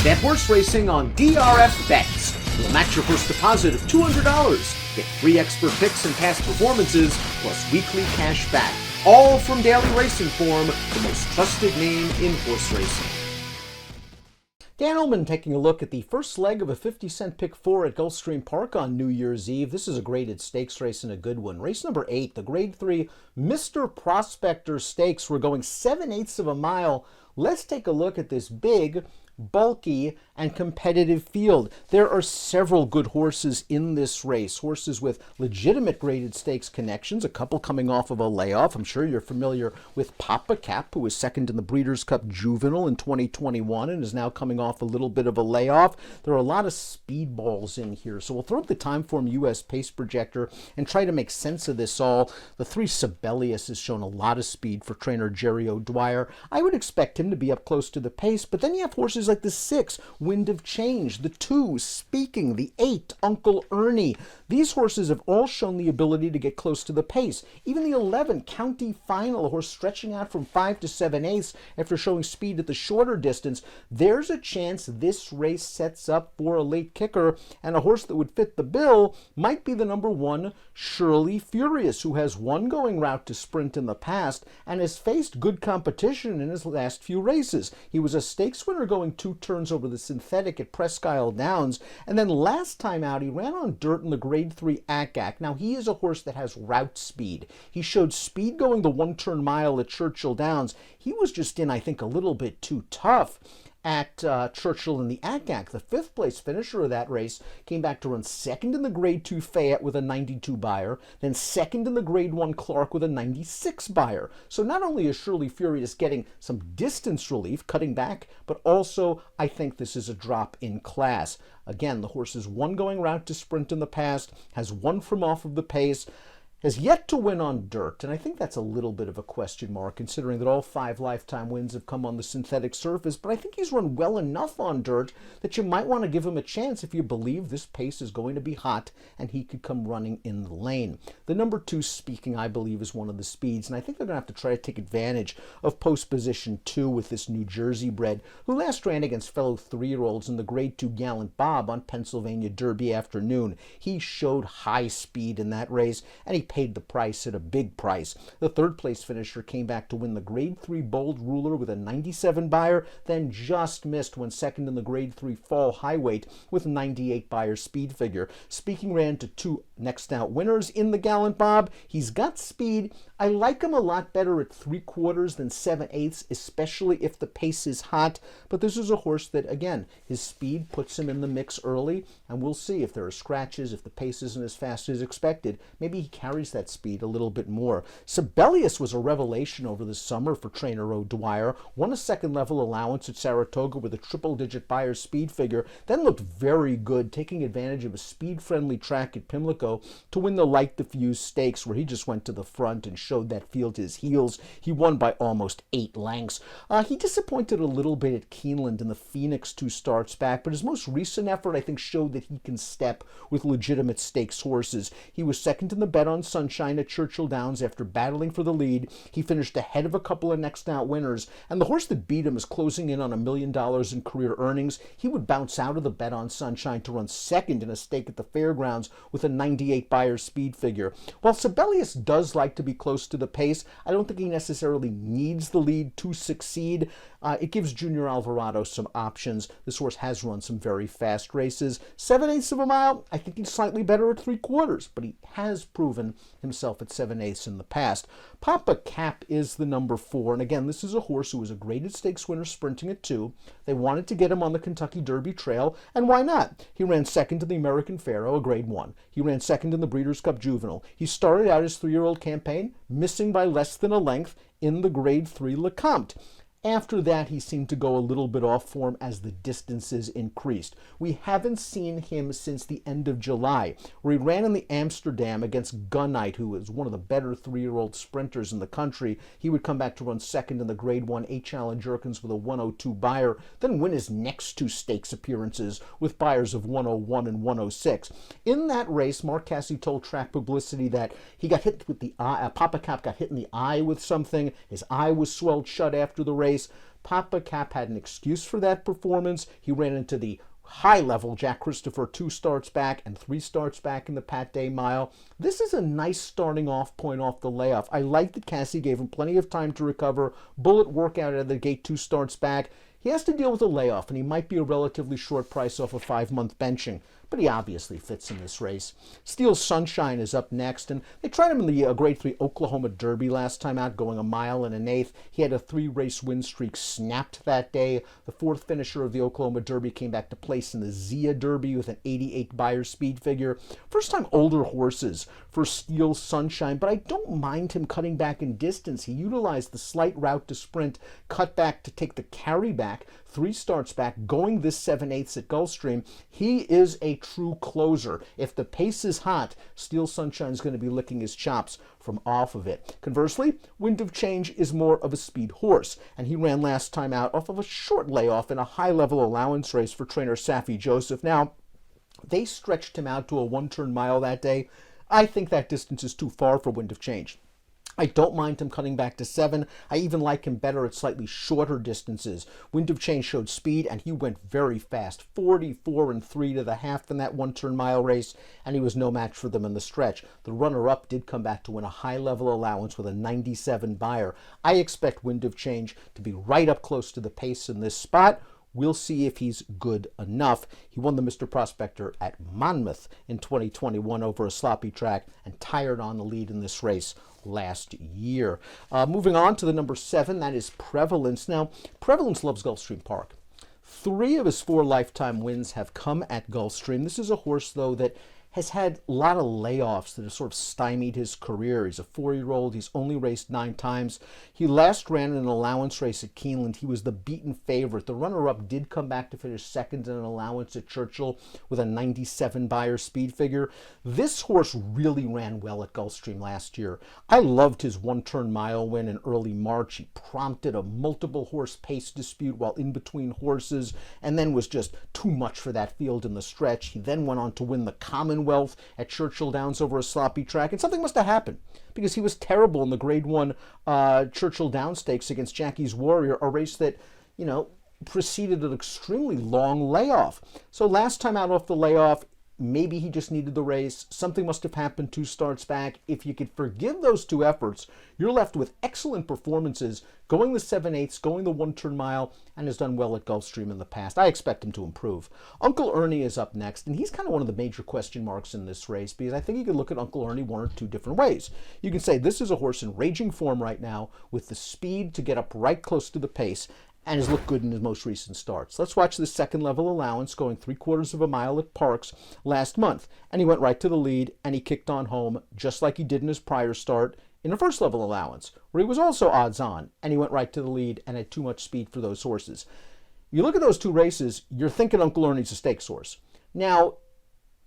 Bet horse racing on DRF Bets. We'll match your first deposit of $200. Get free expert picks and past performances, plus weekly cash back. All from Daily Racing Form, the most trusted name in horse racing. Dan Illman taking a look at the first leg of a 50-cent pick 4 at Gulfstream Park on New Year's Eve. This is a graded stakes race and a good one. Race number 8, the Grade 3 Mr. Prospector Stakes. We're going 7/8 of a mile. Let's take a look at this big, bulky, and competitive field. There are several good horses in this race, horses with legitimate graded stakes connections, a couple coming off of a layoff. I'm sure you're familiar with Papa Cap, who was second in the Breeders' Cup Juvenile in 2021 and is now coming off a little bit of a layoff. There are a lot of speedballs in here, so we'll throw up the Timeform US pace projector and try to make sense of this all. The 3 Sibelius has shown a lot of speed for trainer Jerry O'Dwyer. I would expect him to be up close to the pace, but then you have horses like the 6, Wind of Change, the 2, Speaking, the 8, Uncle Ernie. These horses have all shown the ability to get close to the pace. Even the 11, County Final, a horse stretching out from 5 to 7/8 after showing speed at the shorter distance. There's a chance this race sets up for a late kicker, and a horse that would fit the bill might be the number 1, Shirley Furious, who has one going route to sprint in the past and has faced good competition in his last few races. He was a stakes winner going 2 turns over the synthetic at Presque Isle Downs, and then last time out he ran on dirt in the Grade 3 Ack. Now he is a horse that has route speed. He showed speed going the 1-turn mile at Churchill Downs. He was just in, I think, a little bit too tough at Churchill in the Ack. The 5th place finisher of that race came back to run second in the Grade 2 Fayette with a 92 buyer, then second in the Grade 1 Clark with a 96 buyer. So not only is Shirley Furious getting some distance relief, cutting back, but also I think this is a drop in class. Again, the horse has one going route to sprint in the past, has one from off of the pace, has yet to win on dirt, and I think that's a little bit of a question mark considering that all 5 lifetime wins have come on the synthetic surface, but I think he's run well enough on dirt that you might want to give him a chance if you believe this pace is going to be hot and he could come running in the lane. The number 2, Speaking, I believe, is one of the speeds, and I think they're going to have to try to take advantage of post position 2 with this New Jersey bred, who last ran against fellow 3-year-olds in the Grade 2 Gallant Bob on Pennsylvania Derby afternoon. He showed high speed in that race, and he paid the price at a big price. The 3rd place finisher came back to win the Grade 3 Bold Ruler with a 97 buyer, then just missed when second in the Grade 3 Fall Highweight with 98 buyer speed figure. Speaking ran to 2 next out winners in the Gallant Bob. He's got speed. I like him a lot better at 3/4 than 7/8, especially if the pace is hot, but this is a horse that, again, his speed puts him in the mix early, and we'll see if there are scratches, if the pace isn't as fast as expected. Maybe he carries that speed a little bit more. Sibelius was a revelation over the summer for trainer O'Dwyer, won a 2nd level allowance at Saratoga with a triple-digit buyer speed figure, then looked very good, taking advantage of a speed-friendly track at Pimlico to win the Light Diffuse Stakes, where he just went to the front and showed that field his heels. He won by almost 8 lengths. He disappointed a little bit at Keeneland in the Phoenix 2 starts back, but his most recent effort, I think, showed that he can step with legitimate stakes horses. He was second in the Bet on Sunshine at Churchill Downs after battling for the lead. He finished ahead of a couple of next out winners, and the horse that beat him is closing in on $1 million in career earnings. He would bounce out of the Bet on Sunshine to run second in a stake at the Fairgrounds with a 98 buyer speed figure. While Sibelius does like to be close to the pace, I don't think he necessarily needs the lead to succeed. It gives Junior Alvarado some options. This horse has run some very fast races. 7/8 of a mile, I think he's slightly better at 3/4, but he has proven himself at 7/8 in the past. Papa Cap is the number 4, and again, this is a horse who was a graded stakes winner sprinting at 2. They wanted to get him on the Kentucky Derby Trail, and why not? He ran second in the American Pharoah, a Grade 1. He ran second in the Breeders' Cup Juvenile. He started out his 3-year-old campaign, missing by less than a length in the Grade 3 LeCompte. After that, he seemed to go a little bit off form as the distances increased. We haven't seen him since the end of July, where he ran in the Amsterdam against Gunite, who is one of the better 3-year-old sprinters in the country. He would come back to run second in the Grade 1 H. Allen Jerkins with a 102 buyer, then win his next 2 stakes appearances with buyers of 101 and 106. In that race, Mark Casse told Track Publicity that he got hit with the eye. Papa Cap got hit in the eye with something. His eye was swelled shut after the race. Papa Cap had an excuse for that performance. He ran into the high-level Jack Christopher 2 starts back and 3 starts back in the Pat Day Mile. This is a nice starting off point off the layoff. I like that Cassie gave him plenty of time to recover. Bullet workout out of the gate, 2 starts back. He has to deal with a layoff, and he might be a relatively short price off a 5-month benching, but he obviously fits in this race. Steel Sunshine is up next, and they tried him in the Grade 3 Oklahoma Derby last time out, going 1 mile and 1/8. He had a 3-race win streak snapped that day. The 4th finisher of the Oklahoma Derby came back to place in the Zia Derby with an 88 Beyer speed figure. First time older horses for Steel Sunshine, but I don't mind him cutting back in distance. He utilized the slight route to sprint, cut back to take the carry back, 3 starts back, going this 7/8 at Gulfstream. He is a true closer. If the pace is hot, Steel Sunshine is going to be licking his chops from off of it. Conversely, Wind of Change is more of a speed horse, and he ran last time out off of a short layoff in a high-level allowance race for trainer Safi Joseph. Now, they stretched him out to a 1-turn mile that day. I think that distance is too far for Wind of Change. I don't mind him cutting back to 7. I even like him better at slightly shorter distances. Wind of Change showed speed, and he went very fast, 44 3 to the half in that 1-turn mile race, and he was no match for them in the stretch. The runner-up did come back to win a high-level allowance with a 97 Beyer. I expect Wind of Change to be right up close to the pace in this spot. We'll see if he's good enough. He won the Mr. Prospector at Monmouth in 2021 over a sloppy track and tired on the lead in this race last year. Moving on to the number 7, that is Prevalence. Now, Prevalence loves Gulfstream Park. 3 of his 4 lifetime wins have come at Gulfstream. This is a horse, though, that has had a lot of layoffs that have sort of stymied his career. He's a 4-year-old. He's only raced 9 times. He last ran in an allowance race at Keeneland. He was the beaten favorite. The runner-up did come back to finish second in an allowance at Churchill with a 97 Beyer speed figure. This horse really ran well at Gulfstream last year. I loved his 1-turn mile win in early March. He prompted a multiple horse pace dispute while in between horses, and then was just too much for that field in the stretch. He then went on to win the Commonwealth at Churchill Downs over a sloppy track, and something must have happened because he was terrible in the Grade 1 Churchill Downs Stakes against Jackie's Warrior, a race that, preceded an extremely long layoff. So last time out off the layoff, maybe he just needed the race. Something must have happened 2 starts back. If you could forgive those 2 efforts, you're left with excellent performances, going the 7/8, going the 1-turn mile, and has done well at Gulfstream in the past. I expect him to improve. Uncle Ernie is up next, and he's kind of one of the major question marks in this race because I think you could look at Uncle Ernie 1 or 2 different ways. You can say this is a horse in raging form right now with the speed to get up right close to the pace, and has looked good in his most recent starts. Let's watch the 2nd-level allowance going 3/4 of a mile at Parks last month. And he went right to the lead, and he kicked on home, just like he did in his prior start in a 1st-level allowance, where he was also odds on, and he went right to the lead and had too much speed for those horses. You look at those 2 races, you're thinking Uncle Ernie's a stakes horse. Now,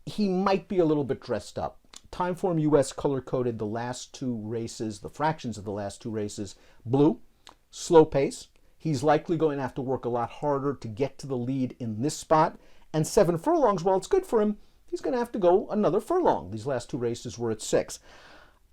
he might be a little bit dressed up. Timeform US color-coded the last 2 races, the fractions of the last 2 races, blue, slow pace. He's likely going to have to work a lot harder to get to the lead in this spot. And 7 furlongs, while it's good for him, he's going to have to go another furlong. These last 2 races were at 6.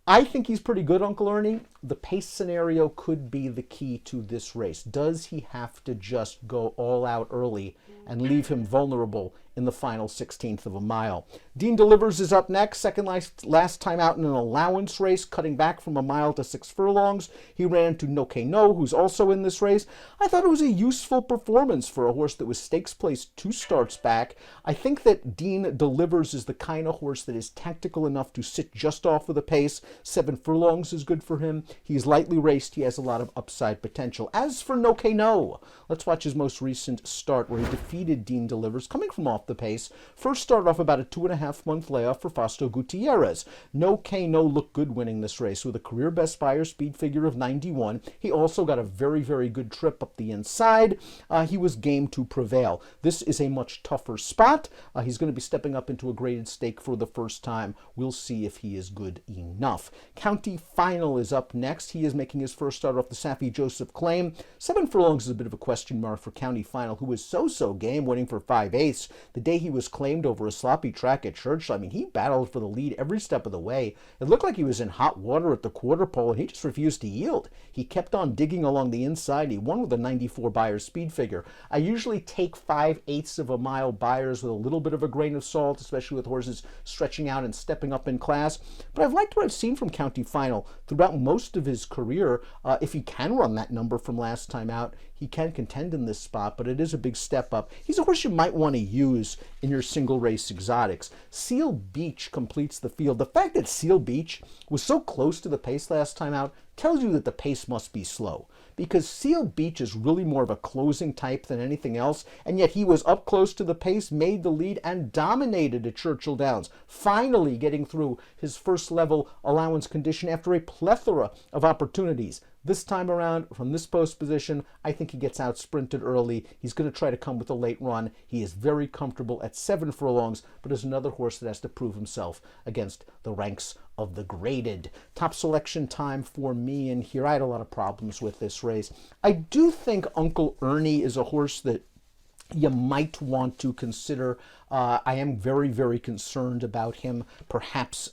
I think he's pretty good, Uncle Ernie. The pace scenario could be the key to this race. Does he have to just go all out early and leave him vulnerable in the final 16th of a mile? Dean Delivers is up next, second last time out in an allowance race, cutting back from a mile to 6 furlongs. He ran to No K No, who's also in this race. I thought it was a useful performance for a horse that was stakes placed 2 starts back. I think that Dean Delivers is the kind of horse that is tactical enough to sit just off of the pace. 7 furlongs is good for him. He's lightly raced. He has a lot of upside potential. As for No K No, let's watch his most recent start where he defeated Dean Delivers, coming from off the pace. First started off about a 2.5-month layoff for Fausto Gutierrez. No K No looked good winning this race with a career best Beyer speed figure of 91. He also got a very, very good trip up the inside. He was game to prevail. This is a much tougher spot. He's going to be stepping up into a graded stake for the first time. We'll see if he is good enough. enough. County Final is up next. He is making his first start off the Saffie Joseph Claim. 7 furlongs is a bit of a question mark for County Final, who was so game, winning for 5/8 the day he was claimed over a sloppy track at Churchill. I mean, he battled for the lead every step of the way. It looked like he was in hot water at the quarter pole, and he just refused to yield. He kept on digging along the inside. He won with a 94 Beyer speed figure. I usually take 5/8 of a mile Beyers with a little bit of a grain of salt, especially with horses stretching out and stepping up in class. But I've liked what I've seen from County Final throughout most of his career. If he can run that number from last time out, he can contend in this spot, but it is a big step up. He's a horse you might want to use in your single race exotics. Seal Beach completes the field. The fact that Seal Beach was so close to the pace last time out tells you that the pace must be slow, because Seal Beach is really more of a closing type than anything else, and yet he was up close to the pace, made the lead, and dominated at Churchill Downs, finally getting through his first level allowance condition after a plethora of opportunities. This time around, from this post position, I think he gets out sprinted early. He's going to try to come with a late run. He is very comfortable at 7 furlongs, but is another horse that has to prove himself against the ranks of the graded. Top selection time for me in here. I had a lot of problems with this race. I do think Uncle Ernie is a horse that you might want to consider. I am very concerned about him, perhaps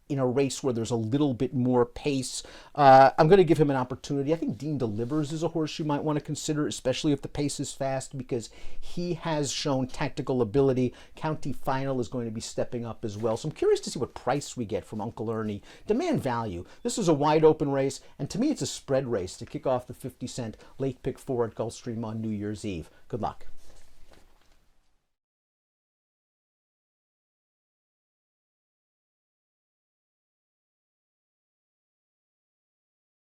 in a race where there's a little bit more pace. I'm going to give him an opportunity. I think Dean Delivers is a horse you might want to consider, especially if the pace is fast, because he has shown tactical ability. County Final is going to be stepping up as well. So I'm curious to see what price we get from Uncle Ernie. Demand value. This is a wide open race, and to me it's a spread race to kick off the 50-cent late pick 4 at Gulfstream on New Year's Eve. Good luck.